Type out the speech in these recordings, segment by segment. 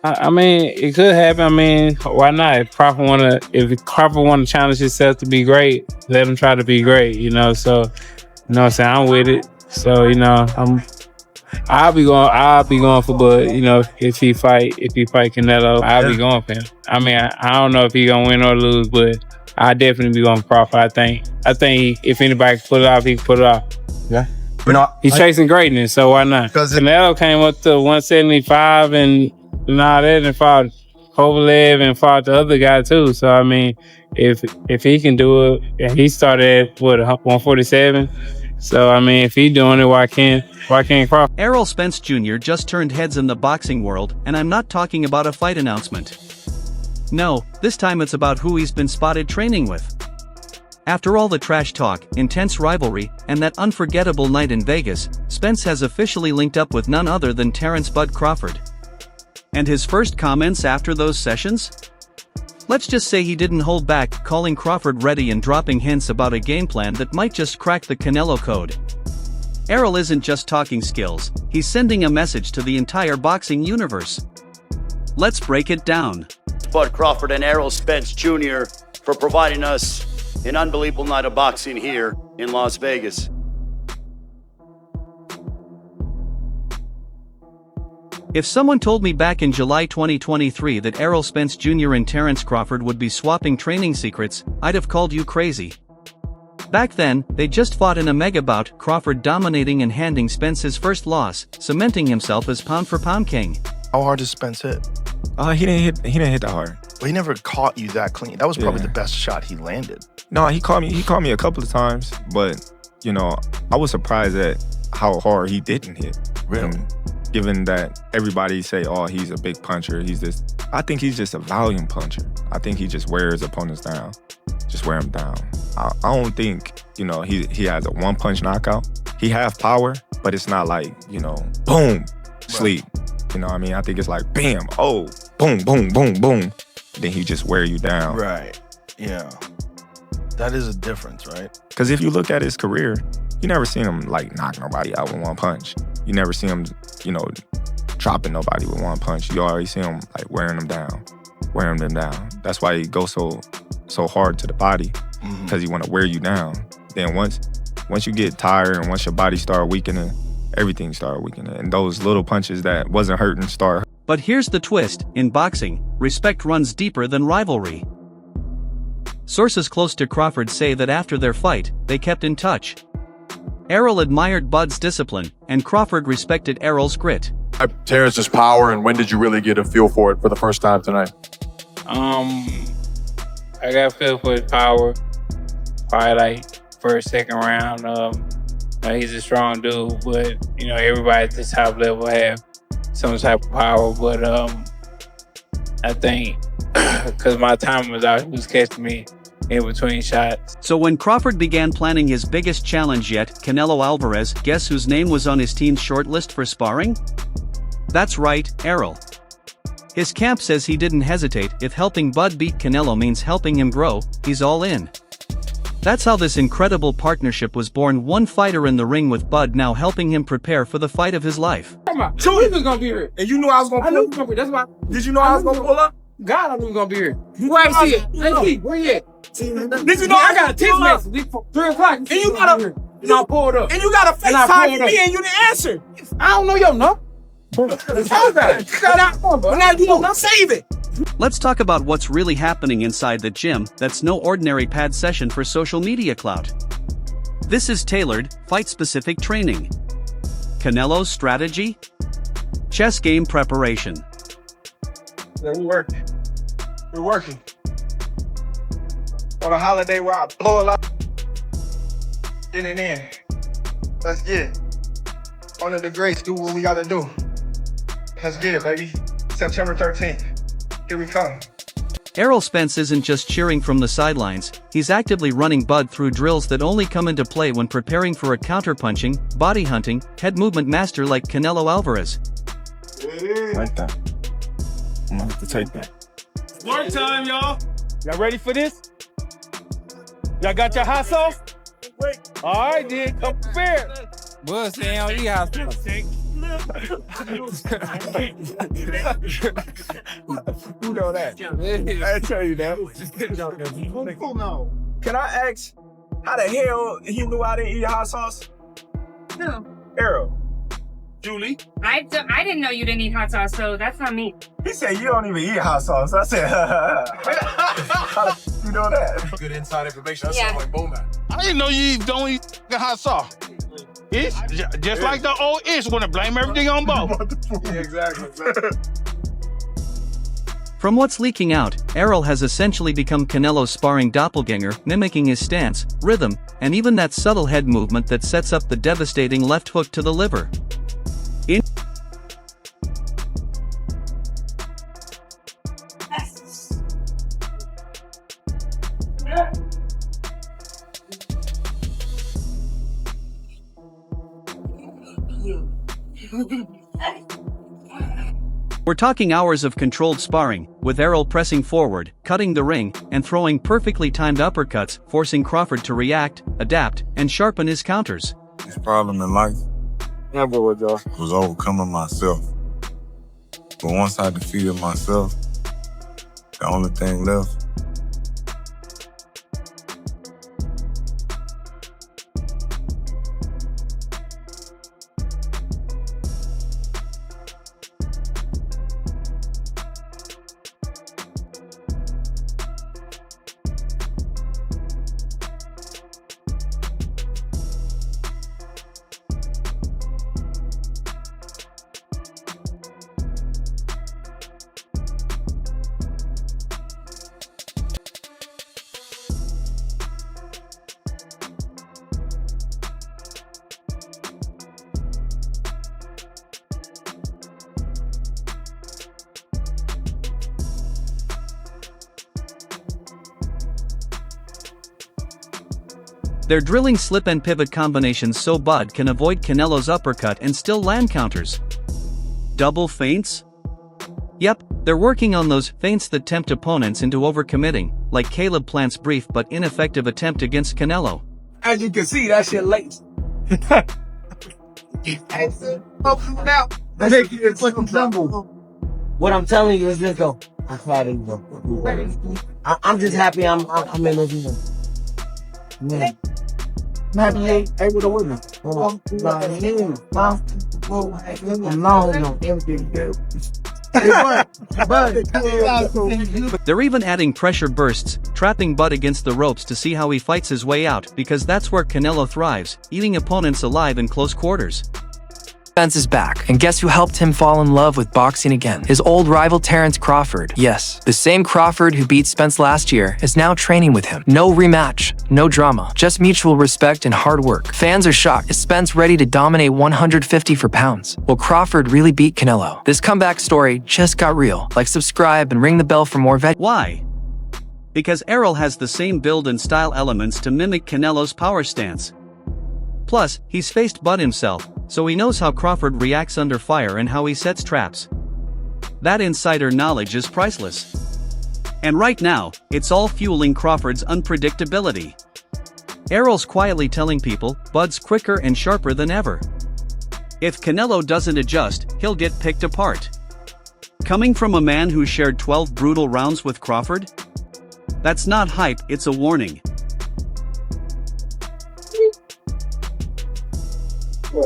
I mean, it could happen. I mean, why not? If Crawford wanna challenge himself to be great, let him try to be great. So what I'm saying, I'm with it. So I'll be going for Bud. If he fight Canelo, I'll be going for him. I mean, I don't know if he gonna win or lose, but I definitely be going for Crawford. I think if anybody can pull it off, he can pull it off. Yeah. He's chasing greatness, so why not? Canelo came up to 175 and all that, and fought Kovalev and fought the other guy too. So I mean, if he can do it, and he started at 147. So I mean, if he doing it, why can't Crawford? Errol Spence Jr. just turned heads in the boxing world, and I'm not talking about a fight announcement. No, this time it's about who he's been spotted training with. After all the trash talk, intense rivalry, and that unforgettable night in Vegas, Spence has officially linked up with none other than Terence "Bud" Crawford. And his first comments after those sessions? Let's just say he didn't hold back, calling Crawford ready and dropping hints about a game plan that might just crack the Canelo code. Errol isn't just talking skills, he's sending a message to the entire boxing universe. Let's break it down. Bud Crawford and Errol Spence Jr. for providing us an unbelievable night of boxing here in Las Vegas. If someone told me back in July 2023 that Errol Spence Jr. and Terence Crawford would be swapping training secrets, I'd have called you crazy. Back then, they just fought in a mega bout, Crawford dominating and handing Spence his first loss, cementing himself as pound-for-pound king. How hard does Spence hit? He didn't hit that hard. Well, he never caught you that clean. That was probably the best shot he landed. No, he caught me a couple of times, but I was surprised at how hard he didn't hit. Really? Given that everybody say, oh, he's a big puncher, I think he's just a volume puncher. I think he just wears opponents down. Just wear him down. I don't think, he has a one-punch knockout. He have power, but it's not like, boom, sleep. You know what I mean? I think it's like, bam, oh, boom, boom, boom, boom. Then he just wear you down. Right, yeah. That is a difference, right? Because if you look at his career, you never seen him, like, knock nobody out with one punch. You never see him, dropping nobody with one punch. You always see him, like, wearing them down. That's why he goes so hard to the body, because he want to wear you down. Then once you get tired and once your body start weakening, everything started weakening. And those little punches that wasn't hurting start. But here's the twist, in boxing, respect runs deeper than rivalry. Sources close to Crawford say that after their fight, they kept in touch. Errol admired Bud's discipline, and Crawford respected Errol's grit. Terence's power, and when did you really get a feel for it for the first time tonight? I got a feel for his power. Probably like first, second round. He's a strong dude, but everybody at the top level have some type of power. But I think because my time was out, he was catching me in between shots. So when Crawford began planning his biggest challenge yet, Canelo Alvarez, guess whose name was on his team's short list for sparring? That's right, Errol. His camp says he didn't hesitate. If helping Bud beat Canelo means helping him grow, he's all in. That's how this incredible partnership was born, one fighter in the ring with Bud now helping him prepare for the fight of his life. So he was gonna be here. And you knew I was gonna pull up? That's why. Did you know I was gonna pull up? God, I knew he was gonna be here. Where I see it? Hey, where you at? Did you know I got a text message? 3 o'clock. And you got a... I pulled up. And you got a FaceTime me and you didn't answer. I don't know your number. Now you don't save it. Let's talk about what's really happening inside the gym. That's no ordinary pad session for social media clout. This is tailored, fight-specific training. Canelo's strategy? Chess game preparation. Yeah, we're working. On a holiday where I blow a lot. Get it in. Let's get it. Under the grace, do what we gotta do. Let's get it, baby. September 13th. Here we come. Errol Spence isn't just cheering from the sidelines, he's actively running Bud through drills that only come into play when preparing for a counterpunching, body hunting, head movement master like Canelo Alvarez. Like that. I'm gonna have to take that. Work time, y'all. Y'all ready for this? Y'all got your hot sauce? All right, then, come prepared. Bud saying he don't eat hot sauce. You know that. I tell you that. Can I ask how the hell he knew I didn't eat hot sauce? No. Errol. Julie. I didn't know you didn't eat hot sauce, so that's not me. He said you don't even eat hot sauce. I said, how the you know that? Good inside information. That Yeah. sounds like Bowman. I didn't know you don't eat the hot sauce. It's just like the old ish want to blame everything on Bo. Yeah, exactly. From what's leaking out, Errol has essentially become Canelo's sparring doppelganger, mimicking his stance, rhythm, and even that subtle head movement that sets up the devastating left hook to the liver. We're talking hours of controlled sparring, with Errol pressing forward, cutting the ring, and throwing perfectly timed uppercuts, forcing Crawford to react, adapt, and sharpen his counters. His problem in life was overcoming myself. But once I defeated myself, the only thing left They're drilling slip and pivot combinations so Bud can avoid Canelo's uppercut and still land counters. Double feints? Yep, they're working on those feints that tempt opponents into overcommitting, like Caleb Plant's brief but ineffective attempt against Canelo. As you can see, that shit late. What I'm telling you is this though. I'm proud of you, bro. I'm just happy I'm in this room. Man. I'm happy able to win. They're even adding pressure bursts, trapping Bud against the ropes to see how he fights his way out, because that's where Canelo thrives, eating opponents alive in close quarters. Spence is back, and guess who helped him fall in love with boxing again? His old rival Terence Crawford. Yes, the same Crawford who beat Spence last year is now training with him. No rematch, no drama, just mutual respect and hard work. Fans are shocked. Is Spence ready to dominate 150 for pounds? Will Crawford really beat Canelo? This comeback story just got real. Like, subscribe, and ring the bell for more Why? Because Errol has the same build and style elements to mimic Canelo's power stance. Plus, he's faced Bud himself, so he knows how Crawford reacts under fire and how he sets traps. That insider knowledge is priceless. And right now, it's all fueling Crawford's unpredictability. Errol's quietly telling people, Bud's quicker and sharper than ever. If Canelo doesn't adjust, he'll get picked apart. Coming from a man who shared 12 brutal rounds with Crawford? That's not hype, it's a warning. When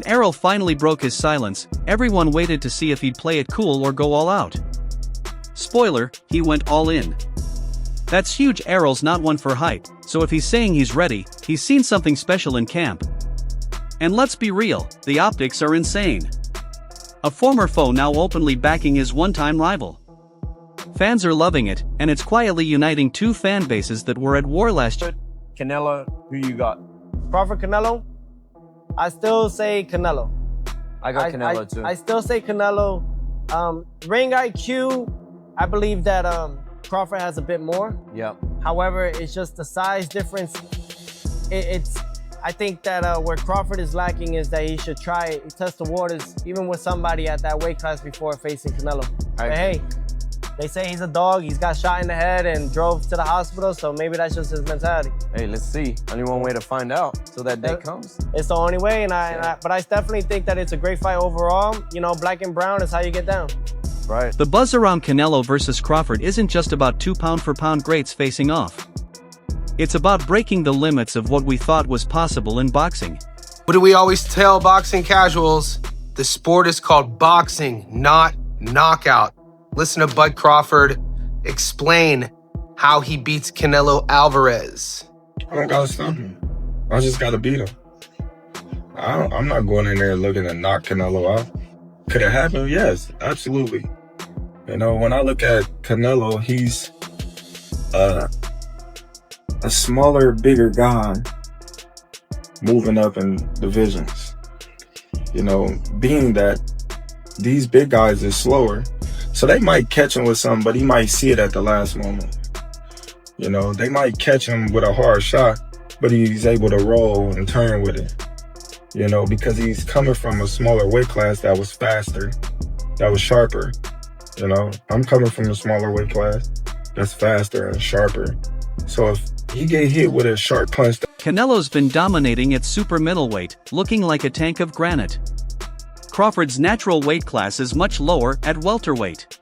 Errol finally broke his silence, everyone waited to see if he'd play it cool or go all out. Spoiler, he went all in. That's huge. Errol's not one for hype, so if he's saying he's ready, he's seen something special in camp. And let's be real, the optics are insane. A former foe now openly backing his one-time rival. Fans are loving it, and it's quietly uniting two fan bases that were at war last year. Canelo, who you got? Crawford, Canelo? I still say Canelo. I got Canelo too. I still say Canelo. Ring IQ, I believe that Crawford has a bit more. Yep. However, it's just the size difference. I think that where Crawford is lacking is that he should test the waters even with somebody at that weight class before facing Canelo. But hey, they say he's a dog, he's got shot in the head and drove to the hospital, so maybe that's just his mentality. Hey, let's see. Only one way to find out till that day comes. It's the only way, but I definitely think that it's a great fight overall. You know, black and brown is how you get down. Right. The buzz around Canelo versus Crawford isn't just about two pound-for-pound greats facing off. It's about breaking the limits of what we thought was possible in boxing. What do we always tell boxing casuals? The sport is called boxing, not knockout. Listen to Bud Crawford explain how he beats Canelo Alvarez. I don't gotta stop him. I just gotta beat him. I'm not going in there looking to knock Canelo out. Could it happen? Yes, absolutely. You know, when I look at Canelo, he's a smaller, bigger guy moving up in divisions. You know, being that these big guys are slower, so they might catch him with something, but he might see it at the last moment. You know, they might catch him with a hard shot, but he's able to roll and turn with it. You know, because he's coming from a smaller weight class that was faster, that was sharper. You know, I'm coming from a smaller weight class that's faster and sharper. So if he get hit with a sharp punch... Canelo's been dominating at super middleweight, looking like a tank of granite. Crawford's natural weight class is much lower at welterweight.